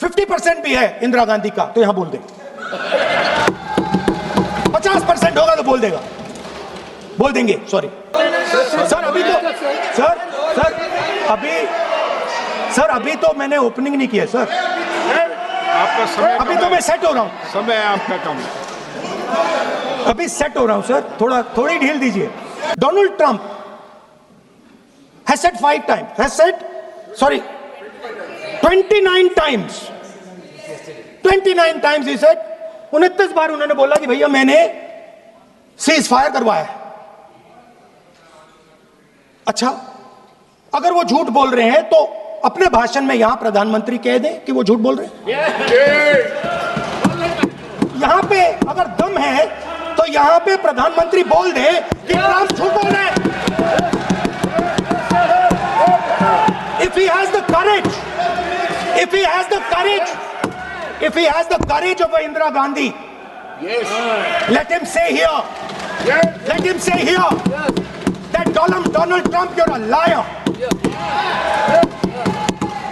50% भी है इंदिरा गांधी का तो यहां बोल दे, 50% होगा तो बोल देगा, बोल देंगे। सॉरी सर, अभी तो अभी तो मैंने ओपनिंग नहीं किया सर, आपका समय अभी तो मैं सेट हो रहा हूं, समय आपका कम, अभी सेट हो रहा हूं सर, थोड़ी ढील दीजिए। Donald Trump has said 5 times, has said, sorry, 29 times, 29 times he said, 29 बार उन्होंने बोला कि भैया मैंने सीज फायर करवाया है। अच्छा, अगर वो झूठ बोल रहे हैं तो अपने भाषण में यहां प्रधानमंत्री कह दें कि वो झूठ बोल रहे हैं। यहां पे अगर दम है तो यहां पे प्रधानमंत्री बोल दे कि ट्रंप झूठ बोल रहे हैं। If he has the courage, if he has the courage of Indira Gandhi, let him say here, that Donald Trump, you're a liar,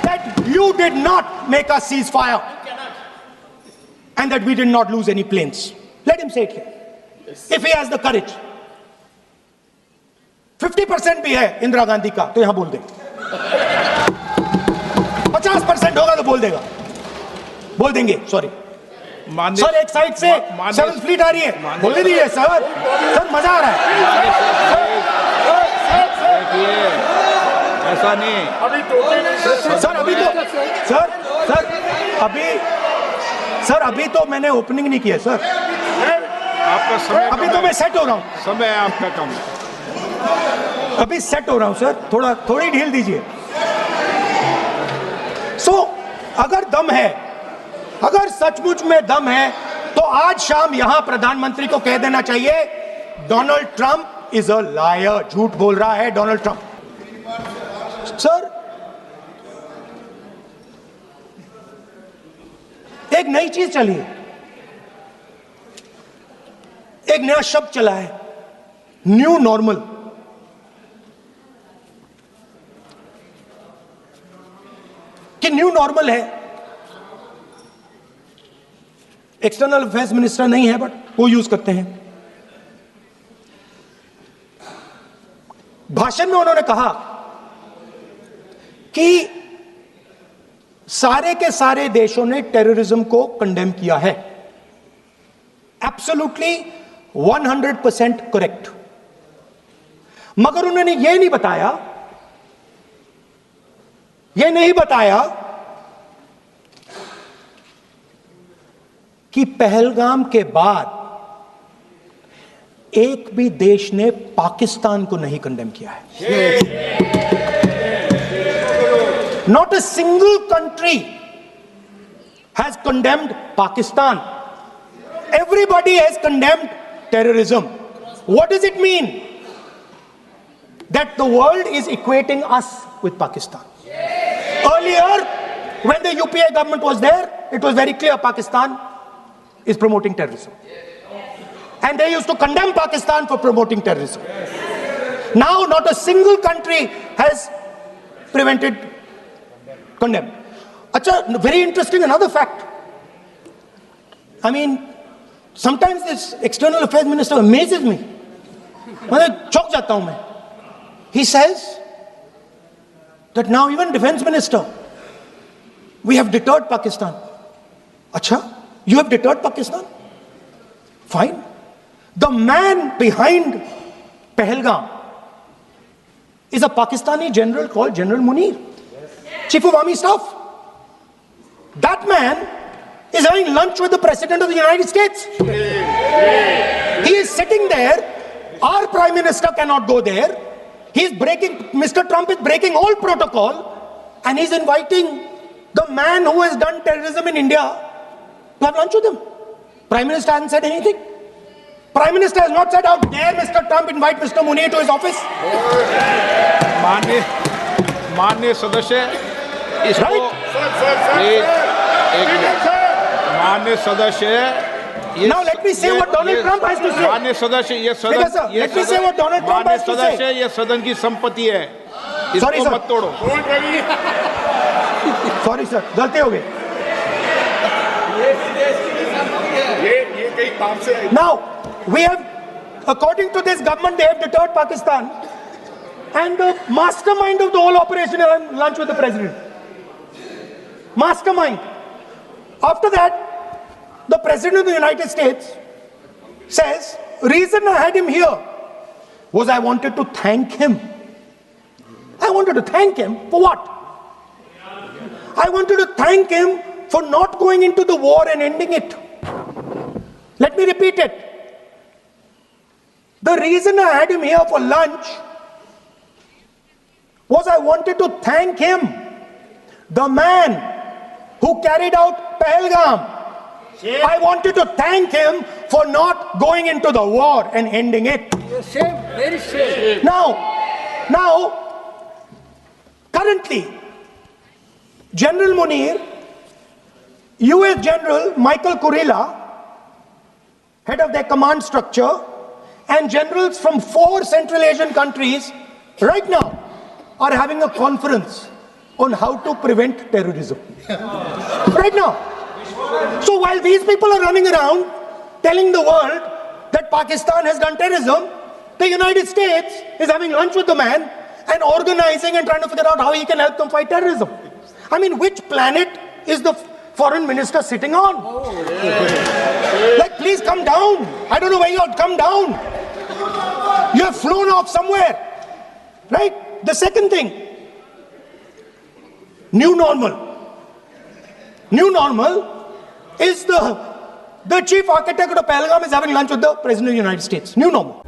that you did not make a ceasefire, and that we did not lose any planes. Let him say it here, if he has the courage. 50% भी है इंदिरा गांधी का तो यहां बोल दे, 50% होगा तो बोल देगा, बोल देंगे। सॉरी सर, एक साइड से 7th फ्लीट आ रही है, बोल दीजिए सर, मजा आ रहा है। ऐसा नहीं सर, अभी तो मैंने ओपनिंग नहीं किया सर, आपका समय अभी तो मैं सेट हो रहा हूं, समय आपका कम, अभी सेट हो रहा हूं सर, थोड़ी ढील दीजिए। अगर दम है, अगर सचमुच में दम है तो आज शाम यहां प्रधानमंत्री को कह देना चाहिए Donald Trump is a liar, झूठ बोल रहा है डोनाल्ड ट्रंप। सर, एक नई चीज चली है, एक नया शब्द चला है, न्यू नॉर्मल। कि न्यू नॉर्मल है, एक्सटर्नल अफेयर्स मिनिस्टर नहीं है बट वो यूज करते हैं। भाषण में उन्होंने कहा कि सारे के सारे देशों ने टेररिज्म को कंडेम किया है। Absolutely 100% correct. मगर उन्होंने यह नहीं बताया कि पहलगाम के बाद एक भी देश ने पाकिस्तान को नहीं कंडेम किया है। Not a single country has condemned Pakistan. Everybody has condemned terrorism. What does it mean? That the world is equating us with Pakistan. Earlier, when the UPA government was there, it was very clear Pakistan is promoting terrorism. And they used to condemn Pakistan for promoting terrorism. Now, not a single country has condemned. Achha, very interesting, another fact. I mean, sometimes this external affairs minister amazes me. मैं चौंक जाता हूं मैं. He says that now even defense minister, we have deterred Pakistan. Acha, you have deterred Pakistan? Fine. The man behind Pahalgam is a Pakistani general called General Munir, Chief of Army Staff. That man is having lunch with the President of the United States. He is sitting there. Our Prime Minister cannot go there. Mr. Trump is breaking all protocol, and he's inviting the man who has done terrorism in India to have lunch with him. Prime Minister hasn't said anything. Prime Minister has not said, how dare Mr. Trump invite Mr. Munir to his office? माननीय सदस्य, इसको माननीय सदस्य, now let me say what Donald Trump has to say. माननीय सदस्य, ये सदन, let me say what Donald Trump has to say. सदस्य, ये सदन की संपत्ति है, इसको मत तोड़ो। सॉरी सर, गलती हो गई। ये कहीं काम से Now, we have, according to this government, they have deterred Pakistan. And the mastermind of the whole operation is having lunch with the president. Mastermind. After that, the president of the United States says, reason I had him here was I wanted to thank him. I wanted to thank him for what? I wanted to thank him for not going into the war and ending it. Let me repeat it. The reason I had him here for lunch was I wanted to thank him, the man who carried out Pahalgam. I wanted to thank him for not going into the war and ending it. Shame, very shame. Now, currently, General Munir, US General Michael Kurilla, head of their command structure, and generals from 4 Central Asian countries right now are having a conference on how to prevent terrorism. Right now. So while these people are running around telling the world that Pakistan has done terrorism, the United States is having lunch with the man and organizing and trying to figure out how he can help them fight terrorism. I mean, which planet is the foreign minister sitting on? Like, please come down. I don't know where you are. Come down. You have flown off somewhere. Right? The second thing, new normal. New normal is the chief architect of Pahalgam is having lunch with the President of the United States. New normal.